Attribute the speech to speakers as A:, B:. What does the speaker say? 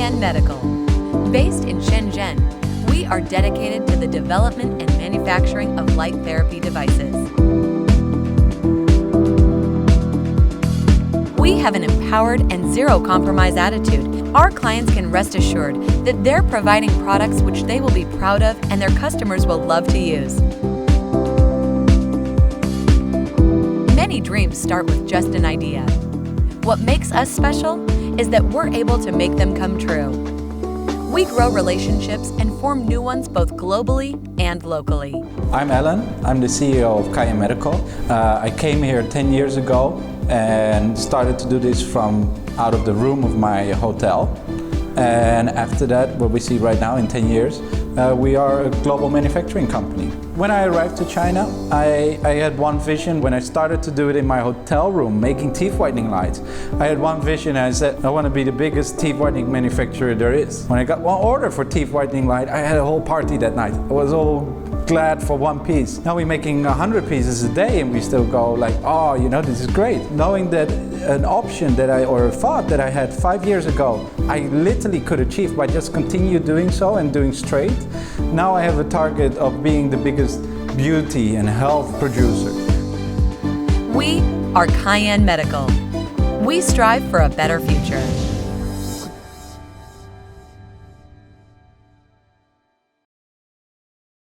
A: Kaiyan Medical. Based in Shenzhen, we are dedicated to the development and manufacturing of light therapy devices. We have an empowered and zero-compromise attitude. Our clients can rest assured that they're providing products which they will be proud of and their customers will love to use. Many dreams start with just an idea. What makes us special is that we're able to make them come true. We grow relationships and form new ones both globally and locally.
B: I'm Alan. I'm the CEO of Kaiyan Medical. I came here 10 years ago and started to do this from out of the room of my hotel. And after that, what we see right now in 10 years, we are a global manufacturing company. When I arrived to China, I had one vision. When I started to do it in my hotel room, making teeth whitening lights, I had one vision. I said, I want to be the biggest teeth whitening manufacturer there is. When I got one order for teeth whitening light, I had a whole party that night. I was all glad for one piece. Now we're making 100 pieces a day and we still go like, oh, you know, this is great. Knowing that an option that or a thought that I had 5 years ago, I literally could achieve by just continue doing so and doing straight. Now I have a target of being the biggest beauty and health producer.
A: We are Kaiyan Medical. We strive for a better future.